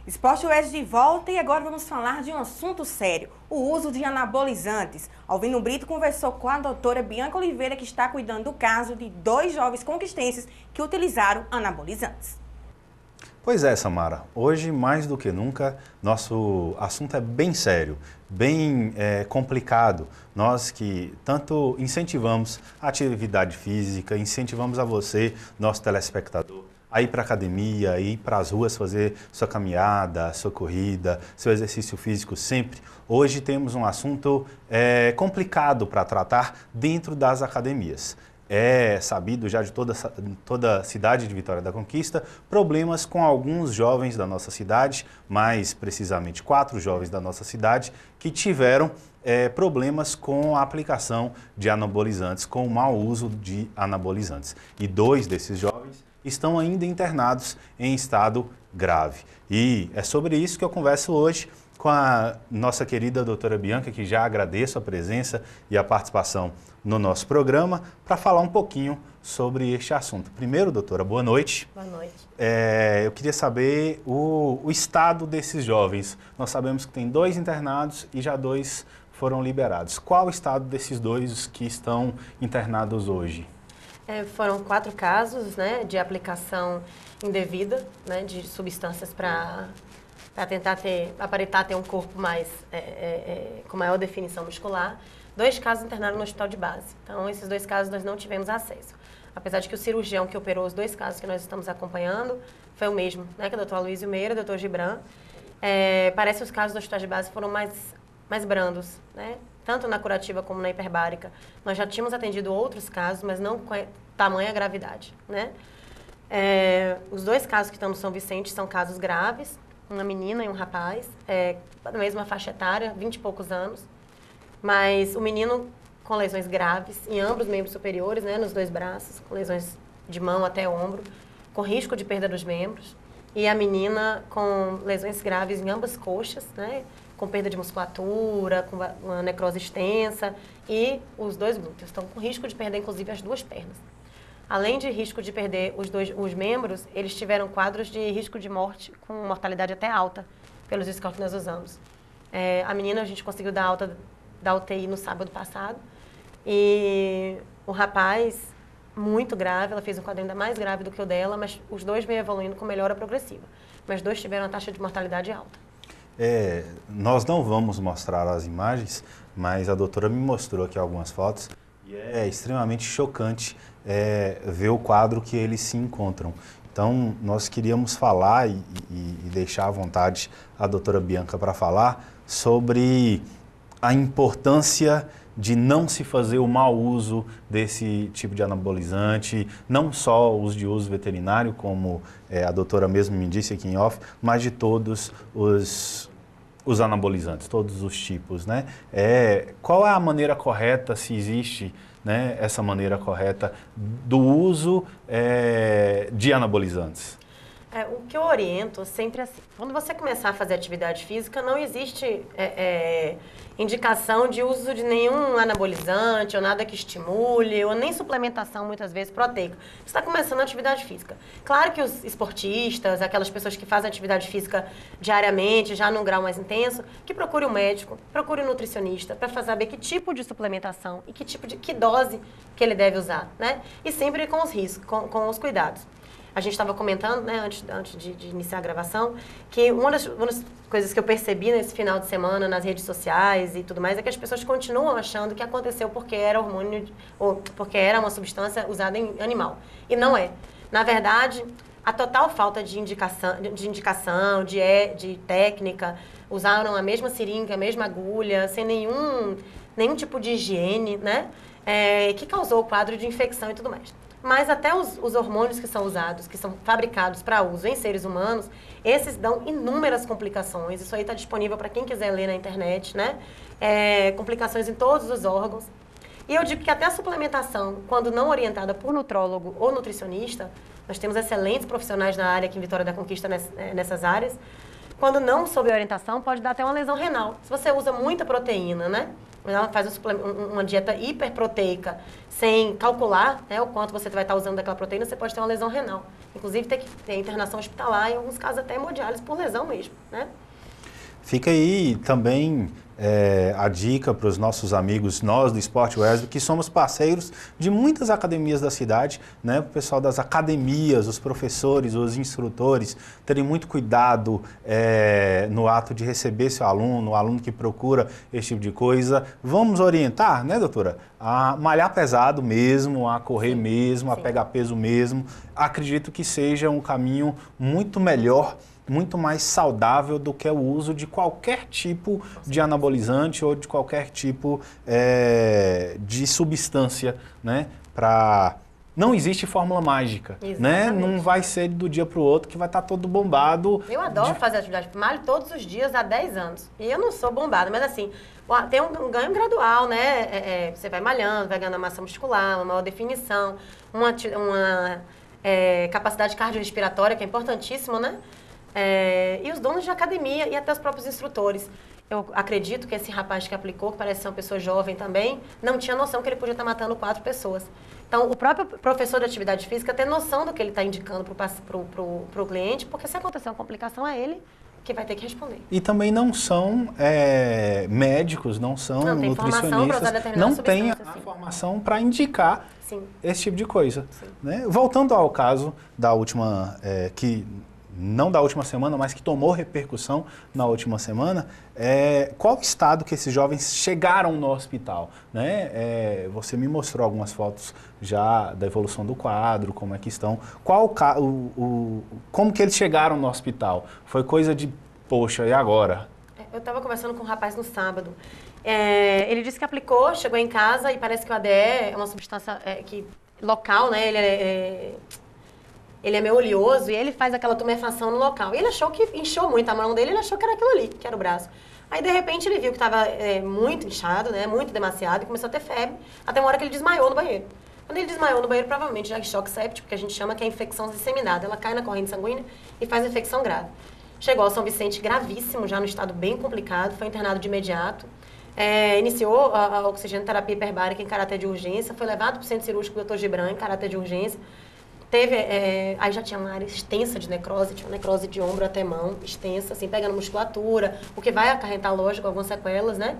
Esporte UERJ de volta e agora vamos falar de um assunto sério, o uso de anabolizantes. Alvino Brito conversou com a doutora Bianca Oliveira, que está cuidando do caso de 2 jovens conquistenses que utilizaram anabolizantes. Pois é, Samara. Hoje, mais do que nunca, nosso assunto é bem sério, bem complicado. Nós que tanto incentivamos a atividade física, incentivamos a você, nosso telespectador, a ir para a academia, a ir para as ruas fazer sua caminhada, sua corrida, seu exercício físico sempre. Hoje temos um assunto complicado para tratar dentro das academias. É sabido já de toda a cidade de Vitória da Conquista, problemas com alguns jovens da nossa cidade, mais precisamente 4 jovens da nossa cidade, que tiveram problemas com a aplicação de anabolizantes, com o mau uso de anabolizantes. E 2 desses jovens estão ainda internados em estado grave. E é sobre isso que eu converso hoje com a nossa querida doutora Bianca, que já agradeço a presença e a participação no nosso programa, para falar um pouquinho sobre este assunto. Primeiro, doutora, boa noite. Boa noite. Eu queria saber o estado desses jovens. Nós sabemos que tem 2 internados e já 2 foram liberados. Qual o estado desses 2 que estão internados hoje? Foram 4 casos, né, de aplicação indevida, né, de substâncias para tentar aparentar ter um corpo mais, com maior definição muscular. 2 casos internaram no hospital de base. Então, esses 2 casos nós não tivemos acesso. Apesar de que o cirurgião que operou os 2 casos que nós estamos acompanhando foi o mesmo, né, que é o Dr. Aloysio Meira, Dr. Gibran. Parece que os casos do hospital de base foram mais brandos, né? Tanto na curativa como na hiperbárica. Nós já tínhamos atendido outros casos, mas não com tamanha gravidade, né? Os 2 casos que estão no São Vicente são casos graves, uma menina e um rapaz, da mesma faixa etária, 20 e poucos anos, mas o menino com lesões graves em ambos os membros superiores, né, nos 2 braços, com lesões de mão até ombro, com risco de perda dos membros, e a menina com lesões graves em ambas coxas, né, com perda de musculatura, com uma necrose extensa, e os 2 glúteos estão com risco de perder, inclusive, as 2 pernas. Além de risco de perder os membros, eles tiveram quadros de risco de morte com mortalidade até alta, pelos scores que nós usamos. A menina a gente conseguiu dar alta da UTI no sábado passado, e o rapaz, muito grave, ela fez um quadro ainda mais grave do que o dela, mas os 2 vêm evoluindo com melhora progressiva. Mas 2 tiveram uma taxa de mortalidade alta. Nós não vamos mostrar as imagens, mas a doutora me mostrou aqui algumas fotos e é extremamente chocante ver o quadro que eles se encontram. Então, nós queríamos falar e deixar à vontade a doutora Bianca para falar sobre a importância de não se fazer o mau uso desse tipo de anabolizante, não só os de uso veterinário, como a doutora mesmo me disse aqui em off, mas de todos os anabolizantes, todos os tipos, né? Qual é a maneira correta, se existe, né, essa maneira correta do uso de anabolizantes? O que eu oriento sempre assim, quando você começar a fazer atividade física, não existe indicação de uso de nenhum anabolizante ou nada que estimule, ou nem suplementação, muitas vezes, proteica. Você está começando a atividade física. Claro que os esportistas, aquelas pessoas que fazem atividade física diariamente, já num grau mais intenso, que procure um médico, procure um nutricionista, para saber que tipo de suplementação e que dose que ele deve usar, né? E sempre com os riscos, com os cuidados. A gente estava comentando, né, antes de iniciar a gravação, que uma das coisas que eu percebi nesse final de semana nas redes sociais e tudo mais é que as pessoas continuam achando que aconteceu porque era hormônio ou porque era uma substância usada em animal. E não é. Na verdade, a total falta de indicação, de técnica, usaram a mesma seringa, a mesma agulha, sem nenhum tipo de higiene, né, que causou o quadro de infecção e tudo mais. Mas até os hormônios que são usados, que são fabricados para uso em seres humanos, esses dão inúmeras complicações. Isso aí está disponível para quem quiser ler na internet, né? Complicações em todos os órgãos. E eu digo que até a suplementação, quando não orientada por nutrólogo ou nutricionista, nós temos excelentes profissionais na área aqui em Vitória da Conquista nessas áreas, quando não sob orientação, pode dar até uma lesão renal. Se você usa muita proteína, né? mas ela faz uma dieta hiperproteica sem calcular, né, o quanto você vai estar usando daquela proteína, você pode ter uma lesão renal. Inclusive, ter que ter internação hospitalar, em alguns casos até hemodiálise por lesão mesmo, né? Fica aí também a dica para os nossos amigos, nós do Esporte Wesley, que somos parceiros de muitas academias da cidade, né? O pessoal das academias, os professores, os instrutores, terem muito cuidado no ato de receber seu aluno, o aluno que procura esse tipo de coisa. Vamos orientar, né, doutora? A malhar pesado mesmo, a correr mesmo, a pegar peso mesmo. Acredito que seja um caminho muito melhor, muito mais saudável do que o uso de qualquer tipo de anabolizante ou de qualquer tipo de substância, né? Não existe fórmula mágica, né? Não vai ser do dia para o outro que vai estar todo bombado. Eu adoro fazer atividade, malho todos os dias há 10 anos. E eu não sou bombada, mas assim, tem um ganho gradual, né? Você vai malhando, vai ganhando massa muscular, uma maior definição, uma capacidade cardiorrespiratória, que é importantíssimo, né? E os donos de academia e até os próprios instrutores. Eu acredito que esse rapaz que aplicou, que parece ser uma pessoa jovem também, não tinha noção que ele podia estar matando 4 pessoas. Então, o próprio professor de atividade física tem noção do que ele está indicando para o cliente, porque se acontecer uma complicação, é ele que vai ter que responder. E também não são médicos, não são nutricionistas, não têm a formação para indicar esse tipo de coisa. Né? Voltando ao caso da última, não da última semana, mas que tomou repercussão na última semana, qual o estado que esses jovens chegaram no hospital? Né? Você me mostrou algumas fotos já da evolução do quadro, como é que estão. Como que eles chegaram no hospital? Foi coisa de, poxa, e agora? Eu estava conversando com um rapaz no sábado. Ele disse que aplicou, chegou em casa e parece que o ADE é uma substância local, né? Ele é meio oleoso e ele faz aquela tumefação no local. E ele achou que inchou muito a mão dele, ele achou que era aquilo ali, que era o braço. Aí, de repente, ele viu que estava muito inchado, né, muito demasiado, e começou a ter febre, até uma hora que ele desmaiou no banheiro. Quando ele desmaiou no banheiro, provavelmente já é choque séptico, que a gente chama que é infecção disseminada. Ela cai na corrente sanguínea e faz infecção grave. Chegou ao São Vicente gravíssimo, já no estado bem complicado, foi internado de imediato. Iniciou a oxigenoterapia hiperbárica em caráter de urgência, foi levado para o centro cirúrgico do Dr. Gibran em caráter de urgência. Aí já tinha uma área extensa de necrose, tinha uma necrose de ombro até mão, extensa, assim, pegando musculatura, o que vai acarretar, lógico, algumas sequelas, né?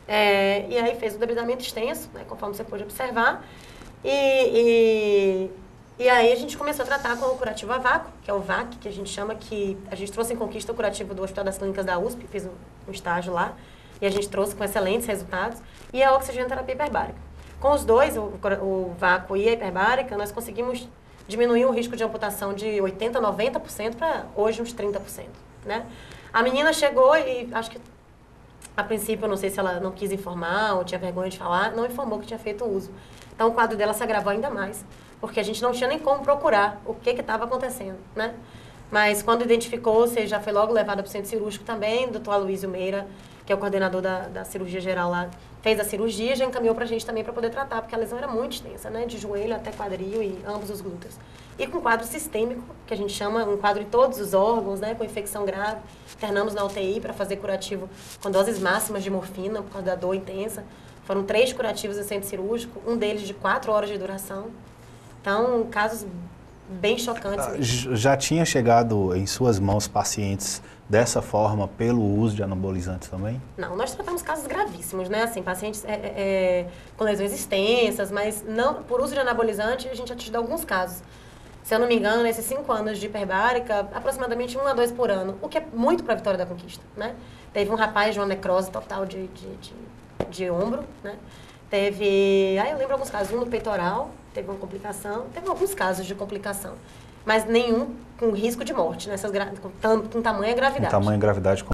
E aí fez um debridamento extenso, né, conforme você pôde observar. E aí a gente começou a tratar com o curativo a vácuo, que é o VAC, que a gente chama, que a gente trouxe em conquista o curativo do Hospital das Clínicas da USP, fiz um estágio lá, e a gente trouxe com excelentes resultados, e a oxigenoterapia hiperbárica. Com os dois, o vácuo e a hiperbárica, nós conseguimos diminuir o risco de amputação de 80%, 90% para hoje uns 30%, né? A menina chegou e acho que, a princípio, eu não sei se ela não quis informar ou tinha vergonha de falar, não informou que tinha feito uso. Então, o quadro dela se agravou ainda mais, porque a gente não tinha nem como procurar o que estava acontecendo, né? Mas quando identificou, você já foi logo levada para o centro cirúrgico também, o doutor Aloysio Meira, que é o coordenador da cirurgia geral lá, fez a cirurgia e já encaminhou para a gente também para poder tratar, porque a lesão era muito extensa, né? De joelho até quadril e ambos os glúteos. E com quadro sistêmico, que a gente chama um quadro em todos os órgãos, né? Com infecção grave. Internamos na UTI para fazer curativo com doses máximas de morfina, por causa da dor intensa. Foram 3 curativos no centro cirúrgico, um deles de 4 horas de duração. Então, casos bem chocantes mesmo. Já tinha chegado em suas mãos pacientes dessa forma pelo uso de anabolizantes também? Não, nós tratamos casos gravíssimos, né? Assim, pacientes com lesões extensas, mas não por uso de anabolizante a gente já tido alguns casos. Se eu não me engano, nesses 5 anos de hiperbárica, aproximadamente 1 a 2 por ano, o que é muito para a Vitória da Conquista, né? Teve um rapaz de uma necrose total de ombro, né? Eu lembro alguns casos, um no peitoral, teve uma complicação, teve alguns casos de complicação, mas nenhum com risco de morte, com tamanha gravidade. Com tamanha gravidade.